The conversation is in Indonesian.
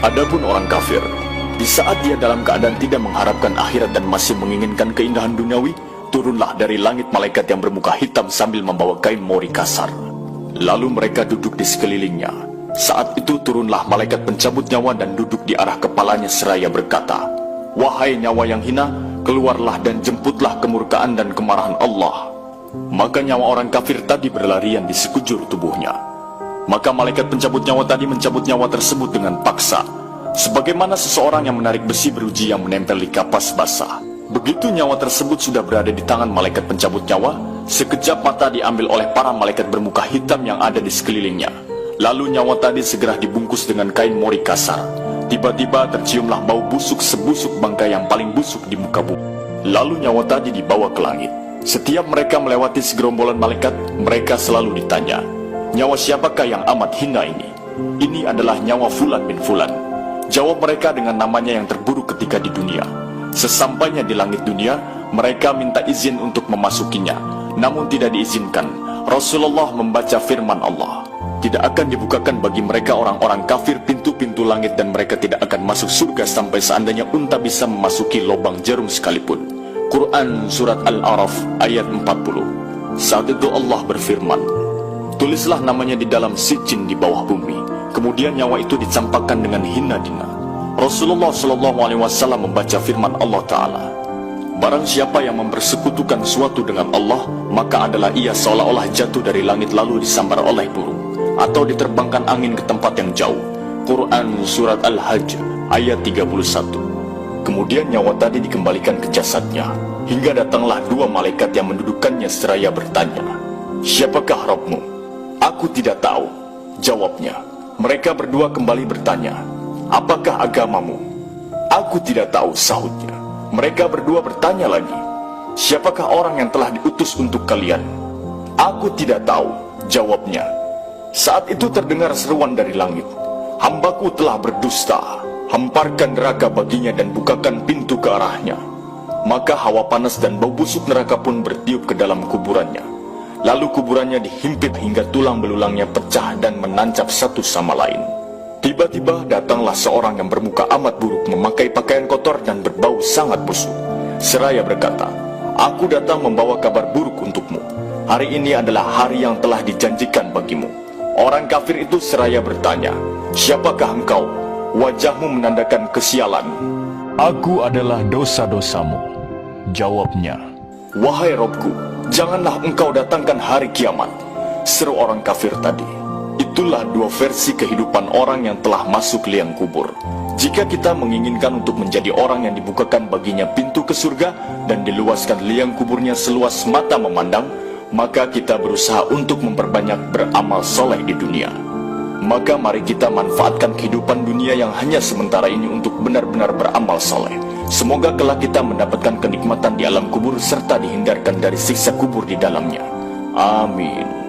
Adapun orang kafir, di saat dia dalam keadaan tidak mengharapkan akhirat dan masih menginginkan keindahan duniawi, turunlah dari langit malaikat yang bermuka hitam sambil membawa kain mori kasar. Lalu mereka duduk di sekelilingnya. Saat itu turunlah malaikat pencabut nyawa dan duduk di arah kepalanya seraya berkata, "Wahai nyawa yang hina, keluarlah dan jemputlah kemurkaan dan kemarahan Allah." Maka nyawa orang kafir tadi berlarian di sekujur tubuhnya. Maka malaikat pencabut nyawa tadi mencabut nyawa tersebut dengan paksa, sebagaimana seseorang yang menarik besi beruji yang menempel di kapas basah. Begitu nyawa tersebut sudah berada di tangan malaikat pencabut nyawa, sekejap mata diambil oleh para malaikat bermuka hitam yang ada di sekelilingnya. Lalu nyawa tadi segera dibungkus dengan kain mori kasar. Tiba-tiba terciumlah bau busuk sebusuk bangkai yang paling busuk di muka bumi. Lalu nyawa tadi dibawa ke langit. Setiap mereka melewati segerombolan malaikat, mereka selalu ditanya, "Nyawa siapakah yang amat hina ini?" "Ini adalah nyawa Fulan bin Fulan." Jawab mereka dengan namanya yang terburuk ketika di dunia. Sesampainya di langit dunia, mereka minta izin untuk memasukinya, namun tidak diizinkan. Rasulullah membaca firman Allah, "Tidak akan dibukakan bagi mereka orang-orang kafir pintu-pintu langit dan mereka tidak akan masuk surga sampai seandainya unta bisa memasuki lubang jarum sekalipun." Quran Surat Al-A'raf ayat 40. Saat itu Allah berfirman, "Tulislah namanya di dalam sijin di bawah bumi." Kemudian nyawa itu dicampakkan dengan hina dina. Rasulullah SAW membaca firman Allah Ta'ala, "Barang siapa yang mempersekutukan suatu dengan Allah, maka adalah ia seolah-olah jatuh dari langit lalu disambar oleh burung, atau diterbangkan angin ke tempat yang jauh." Quran Surat Al-Hajj ayat 31. Kemudian nyawa tadi dikembalikan ke jasadnya, hingga datanglah dua malaikat yang mendudukkannya seraya bertanya, "Siapakah Rabbmu?" "Aku tidak tahu," jawabnya. Mereka berdua kembali bertanya, "Apakah agamamu?" "Aku tidak tahu," sahutnya. Mereka berdua bertanya lagi, "Siapakah orang yang telah diutus untuk kalian?" "Aku tidak tahu," jawabnya. Saat itu terdengar seruan dari langit, "Hambaku telah berdusta, hamparkan neraka baginya dan bukakan pintu ke arahnya." Maka hawa panas dan bau busuk neraka pun bertiup ke dalam kuburannya. Lalu kuburannya dihimpit hingga tulang belulangnya pecah dan menancap satu sama lain. Tiba-tiba datanglah seorang yang bermuka amat buruk, memakai pakaian kotor dan berbau sangat busuk, seraya berkata, "Aku datang membawa kabar buruk untukmu. Hari ini adalah hari yang telah dijanjikan bagimu." Orang kafir itu seraya bertanya, "Siapakah engkau?" Wajahmu menandakan kesialan. "Aku adalah dosa-dosamu," jawabnya. "Wahai Robku, janganlah engkau datangkan hari kiamat," seru orang kafir tadi. Itulah dua versi kehidupan orang yang telah masuk liang kubur. Jika kita menginginkan untuk menjadi orang yang dibukakan baginya pintu ke surga dan diluaskan liang kuburnya seluas mata memandang, maka kita berusaha untuk memperbanyak beramal soleh di dunia. Maka mari kita manfaatkan kehidupan dunia yang hanya sementara ini untuk benar-benar beramal soleh. Semoga kelak kita mendapatkan kenikmatan di alam kubur serta dihindarkan dari siksa kubur di dalamnya. Amin.